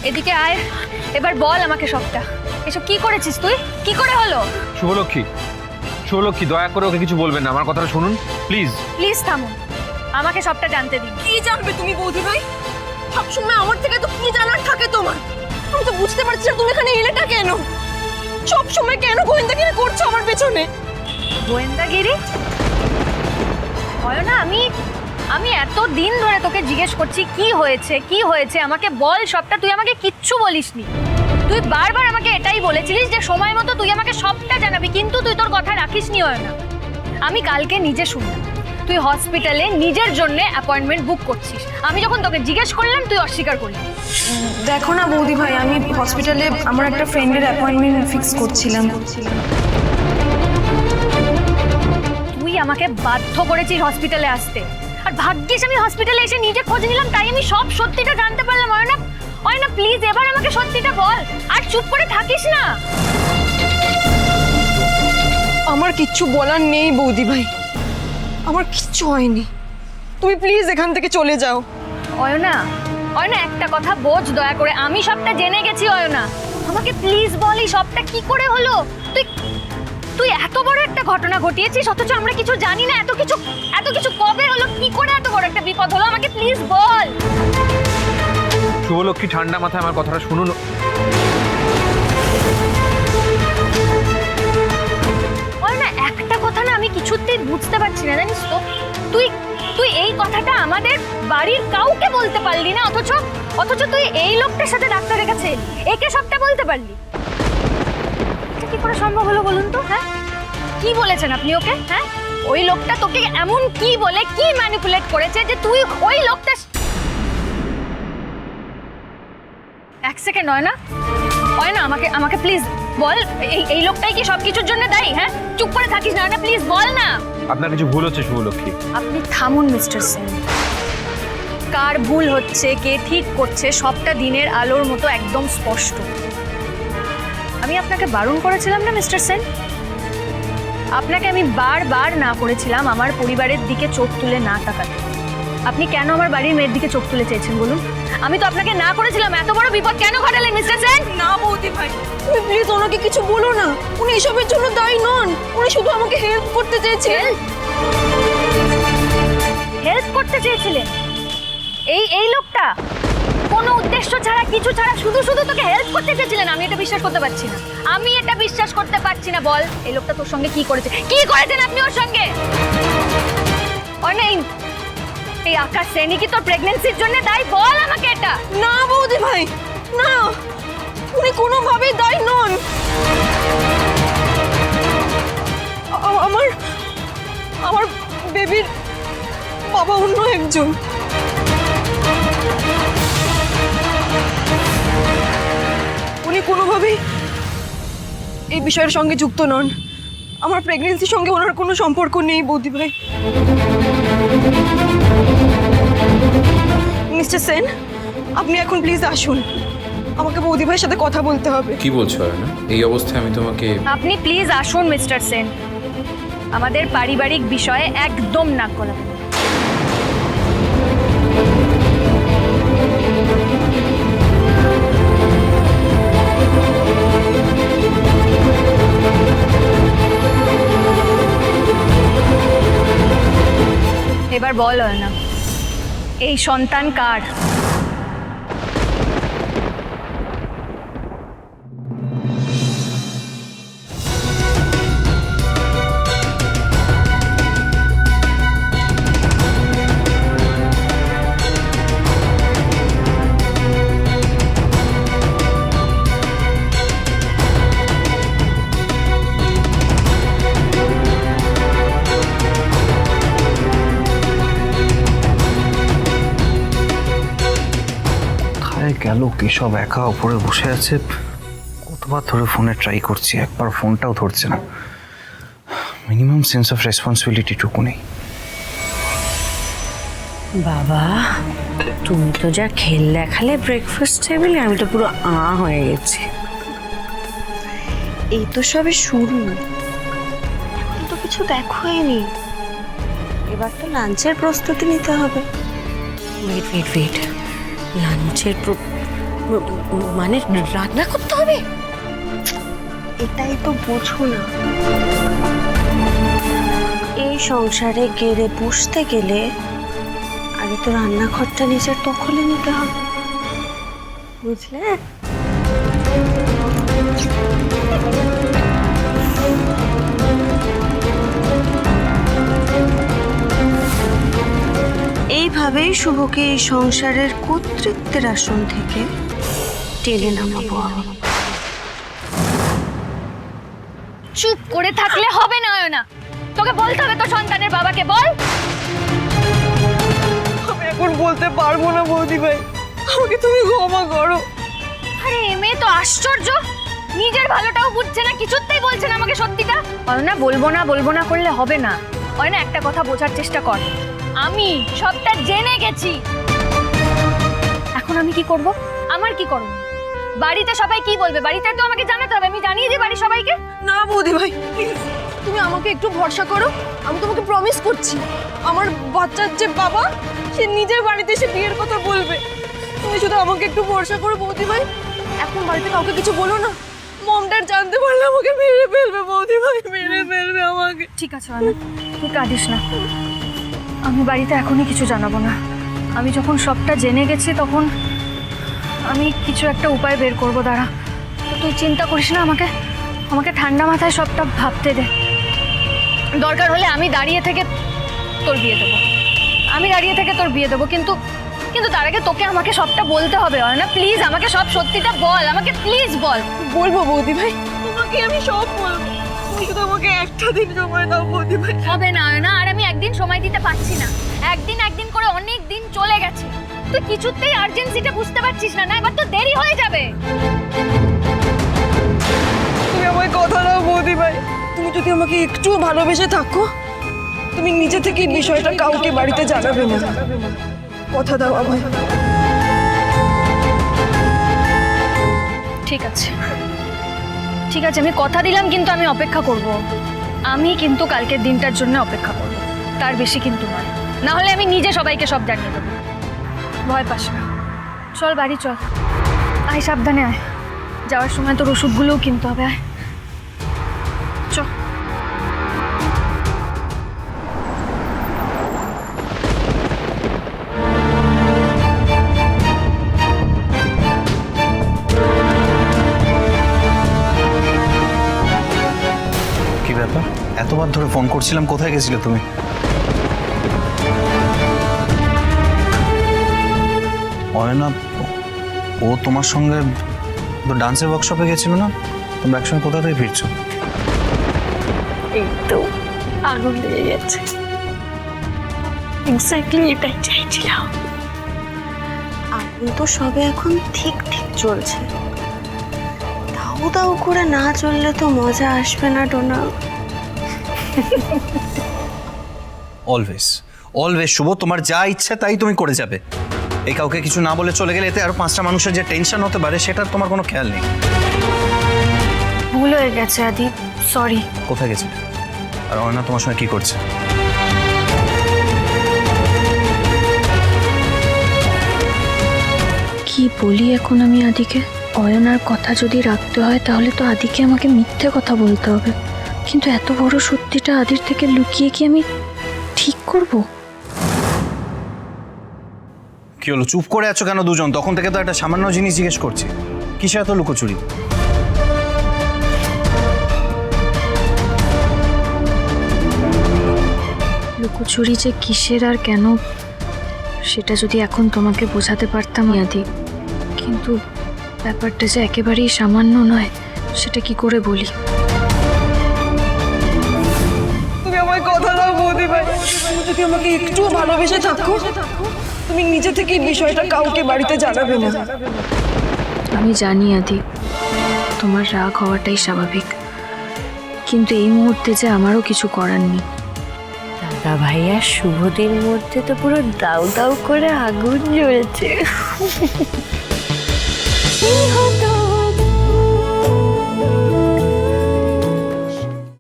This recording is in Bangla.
এদিকে আয়, এবার বল আমাকে সবটা। এসব কি করেছিস তুই? কি করে হলো? শুভলক্ষ্মী, শুভলক্ষ্মী দয়া করে ওকে কিছু বলবেন না, আমার কথাটা শুনুন প্লিজ। প্লিজ থামুন, আমাকে সবটা জানতে দিন। কি জানবে তুমি বৌদি ভাই? সবসময় আমার থেকে তো কি জানার থাকে তোমার? আমি তো বুঝতে পারছি না তুমি এখানে এলেটা কেন? সবসময় কেন গোয়েন্দাগিরি করছো আমার পেছনে? গোয়েন্দাগিরি? হয় না, আমি এত দিন ধরে তোকে জিজ্ঞেস করছি কি হয়েছে কি হয়েছে, আমাকে বল সবটা। তুই আমাকে কিচ্ছু বলিসনি। তুই বারবার আমাকে এটাই বলেছিলিস যে সময় মতো তুই আমাকে সবটা জানাবি, কিন্তু তুই তোর কথা রাখিসনি। হয় না, আমি কালকে নিজে শুনলাম তুই হসপিটালে নিজের জন্য অ্যাপয়েন্টমেন্ট বুক করছিস। আমি যখন তোকে জিজ্ঞেস করলাম তুই অস্বীকার করলি। দেখো না বৌদি ভাই, আমি হসপিটালে আমার একটা ফ্রেন্ডের অ্যাপয়েন্টমেন্ট ফিক্স করছিলাম। তুই আমাকে বাধ্য করেছিস হসপিটালে আসতে, আর ভাগ্যিস আমি হসপিটালে এসে নিজে খোঁজ নিলাম, তাই আমি সব সত্যিটা জানতে পারলাম। হয় না প্লিজ এবার আমাকে সত্যিটা বল, আর চুপ করে থাকিস না। আমার কিচ্ছু বলার নেই বৌদি ভাই, আমার কিচ্ছু হয়নি। তুমি প্লিজ এখান থেকে চলে যাও। অয়না, অয়না একটা কথা বোঝ দয়া করে, আমি সবটা জেনে গেছি। অয়না আমাকে প্লিজ বল এই সবটা কি করে হলো। তুই তুই এত বড় একটা ঘটনা ঘটিয়েছিস অথচ আমরা কিছু জানি না। এত কিছু কবে হলো, কি করে এত বড় একটা বিপদ হলো, আমাকে প্লিজ বল। শুভলক্ষ্মী ঠান্ডা মাথায় আমার কথাটা শুনুন। অয়না একটা কথা না আমি কিছুতেই বুঝতে পারছি না, জানিস তো। তুই এই কথাটা আমাদের বাড়ির কাউকে বলতে পারলি না, অথচ তুই এই লোকটার সাথে ডাক্তারের কাছে একে সবটা বলতে পারলি। এটা কি করে সম্ভব হলো বলুন তো? হ্যাঁ, কি বলেছেন আপনি ওকে? হ্যাঁ, ওই লোকটা তোকে এমন কি বলে, কি ম্যানিপুলেট করেছে যে তুই ওই লোকটা। এক সেকেন্ড অয়না, অয়না আমাকে প্লিজ বল, এই লোকটাই কি সবকিছুর জন্য দায়ী? হ্যাঁ, চুপ করে থাকিস না অয়না, প্লিজ বল না। আপনার কিছু ভুল হচ্ছে শুভলক্ষ্মী। আপনি থামুন মিস্টার সেন। কার ভুল হচ্ছে, কে ঠিক করছে, সবটা দিনের আলোর মতো একদম স্পষ্ট। আমি আপনাকে বারণ করেছিলাম না মিস্টার সেন? আপনাকে আমি বারবার না করেছিলাম আমার পরিবারের দিকে চোখ তুলে না তাকাতে। আপনি কেন আমার বাড়ির মেয়ের দিকে চোখ তুলে চেয়েছেন বলুন? আমি তো আপনাকে না করেছিলাম। এত বড় বিপদ কেন ঘটালেন মিস্টার সেন? না বৌদি ভাই, তুমি প্লিজ ওনাকে কিছু বলো না। উনি এসবের জন্য দায়ী নন, উনি শুধু আমাকে হেল্প করতে চেয়েছিলেন। হেল্প করতে চেয়েছিলেন? এই লোকটা কোনো উদ্দেশ্য ছাড়া, কিছু ছাড়া শুধু তোকে হেল্প করতে চেয়েছিলেন? আমি এটা বিশ্বাস করতে পারছি না, আমি এটা বিশ্বাস করতে পারছি না। বল এই লোকটা তোর সঙ্গে কি করেছে, কি করেছেন আপনি ওর সঙ্গে? অনেক এই আকাশ সেনি কি তোর প্রেগন্যান্সির জন্য দায়ী? বল আমাকে এটা। না বৌদি ভাই, না, উনি কোনোভাবেই দায়ী নন। আমার বেবির বাবা অন্য একজন। উনি কোনোভাবেই এই বিষয়ের সঙ্গে যুক্ত নন। আমার প্রেগন্যান্সির সঙ্গে ওনার কোনো সম্পর্ক নেই বৌদি ভাই। মিস্টার সেন, আপনি এখন প্লিজ আসুন, আমাকে বৌদি ভাইয়ের সাথে কথা বলতে হবে। কি বলছো না? এই অবস্থায় আমি তোমাকে। আপনি প্লিজ আসুন মিস্টার সেন, আমাদের পারিবারিক বিষয়ে একদম নাক গলাবেন না। এবার বল না, এই সন্তান কার? গেল কেশব একা উপরে বসে আছে। কতবার ধরে ফোনে ট্রাই করছি, একবার ফোনটাও ধরছে না। মিনিমাম সেন্স অফ রেসপন্সিবিলিটিটুকু নেই। বাবা, তুমি তো যা খেল দেখালে ব্রেকফাস্ট টেবিলে, আমি তো পুরো হয়ে গেছি। এই তো সবে শুরু, তো কিছু দেখোইনি। এবার তো লাঞ্চের প্রস্তুতি নিতে হবে। ওয়েট লাঞ্চের মানে রান্না করতে হবে? এটাই তো বোঝো না। এই সংসারে গেড়ে বসতে গেলে আগে তো রান্নাঘরটা নিজের দখলে নিতে হবে, বুঝলে? এইভাবেই শুভকে এই সংসারের কর্তৃত্বের আসন থেকে টেনে নামাবো আমি। চুপ করে থাকলে হবে না অয়না, তোকে বলতে হবে তো সন্তানের বাবাকে। বল। আমি এখন বলতে পারবো না বৌদি ভাই, আমাকে তুমি ক্ষমা করো। আরে এ মেয়ে তো আশ্চর্য, নিজের ভালোটাও বুঝছে না, কিছুতেই বলছে না আমাকে সত্যিটা। অয়না বলবো না করলে হবে না। অয়না একটা কথা বোঝার চেষ্টা কর, আমি সবটা জেনে গেছি। এখন আমি কি করব? আমার কি করব? বাড়িতে সবাই কি বলবে? বাড়িতে তো আমাকে জানাতে হবে, আমি জানিয়ে দিই বাড়ির সবাইকে। না বৌদি ভাই, প্লিজ তুমি আমাকে একটু ভরসা করো। আমি তোমাকে প্রমিস করছি, আমার বাচ্চার যে বাবা, সে নিজের বাড়িতে এসে বিয়ের কথা বলবে। তুমি শুধু আমাকে একটু ভরসা করো বৌদি ভাই। এখন বাড়িতে কাউকে কিছু বলো না, মমডার জানতে পারলে আমাকে মেরে ফেলবে বৌদি ভাই, মেরে ফেলবে আমাকে। ঠিক আছে অয়না, তুই কাঁদিস না। আমি বাড়িতে এখনই কিছু জানাবো না। আমি যখন সবটা জেনে গেছি তখন আমি কিছু একটা উপায় বের করবো। দাঁড়া, তো তুই চিন্তা করিস না, আমাকে ঠান্ডা মাথায় সবটা ভাবতে দে। দরকার হলে আমি দাঁড়িয়ে থেকে তোর বিয়ে দেবো, কিন্তু তার আগে তোকে আমাকে সবটা বলতে হবে। অয়না প্লিজ আমাকে সব সত্যিটা বল, আমাকে প্লিজ বল। বলবো বৌদি ভাই, তোমাকে আমি সব বলবো। তুমি শুধু আমাকে একটা দিন সময় দাও বৌদি ভাই। হবে না অয়না, আর আমি একদিন সময় দিতে পারছি না। একদিন করে অনেক দিন চলে গেছে, তুই কিছুতেই আর্জেন্সিটা বুঝতে পারছিস না। এবার তো দেরি হয়ে যাবে। তুমি আমায় কথা দাও বৌদি ভাই, তুমি যদি আমাকে একটু ভালোবেসে থাকো, তুমি নিজে থেকে এই বিষয়টা কাউকে বাড়িতে জানাবে না। কথা দাও আমায়। ঠিক আছে, আমি কথা দিলাম, কিন্তু আমি অপেক্ষা করব। আমি কিন্তু কালকের দিনটার জন্য অপেক্ষা করব, তার বেশি কিন্তু নয়। না হলে আমি নিজে সবাইকে সব জানিয়ে দেবো। ভয় পাস না, চল বাড়ি চল। আয়, সাবধানে আয়, যাওয়ার সময় তোর ওষুধগুলোও কিনতে হবে। আয় চ। কি ব্যাপার, এতবার ধরে ফোন করছিলাম, কোথায় গেছিলে তুমি? অয়না, ও তোমার সঙ্গে ডান্সের ওয়ার্কশপে গেছিল না? তোমরা একসঙ্গে কোথা থেকে ফিরছো? এই তো আগুন লেগে গেছে। এক্স্যাক্টলি এটাই চাইছিলাম। আগুন তো সবে এখন ঠিক চলছে, দাউ করে না চললে তো মজা আসবে না ডোনা। অলওয়েজ শুভ, তোমার যা ইচ্ছে তাই তুমি করে যাবে। এই কাউকে কিছু না বলে চলে গেলে এতে আরো 5টা মানুষের যে টেনশন হতে পারে সেটার তোমার কোনো খেয়াল নেই। ভুল হয়ে গেছে আদি, সরি। কোথায় গেছিলে? আর অয়না তোমার সঙ্গে কি করছে? কি বলি এখন আমি আদিকে? অয়নার কথা যদি রাখতে হয় তাহলে তো আদিকে আমাকে মিথ্যে কথা বলতে হবে, কিন্তু এত বড় সত্যিটা আদির থেকে লুকিয়ে কি আমি ঠিক করব? কি হলো, চুপ করে আছো কেন দুজন? তখন থেকে তো একটা সামান্য জিনিস জিজ্ঞেস করছি, কিসে এত লুকোচুরি? লুকোচুরি যে কিসের আর কেন সেটা যদি এখন তোমাকে বোঝাতে পারতাম আদি, কিন্তু ব্যাপারটা যে একেবারেই সামান্য নয়, সেটা কি করে বলি? তুমি আমায় কথা দাও বৌদি ভাই, তুমি যদি আমাকে একটু ভালোবেসে থাকো, তুমি নিজে থেকে এই বিষয়টা কাউকে বাড়িতে জানাবে না। আমি জানি আদি, তোমার রাগ হওয়াটাই স্বাভাবিক, কিন্তু এই মুহূর্তে যে আমারও কিছু করার নেই। দাদা ভাইয়া শুভদের মধ্যে তো পুরো দাউ করে আগুন জ্বলছে।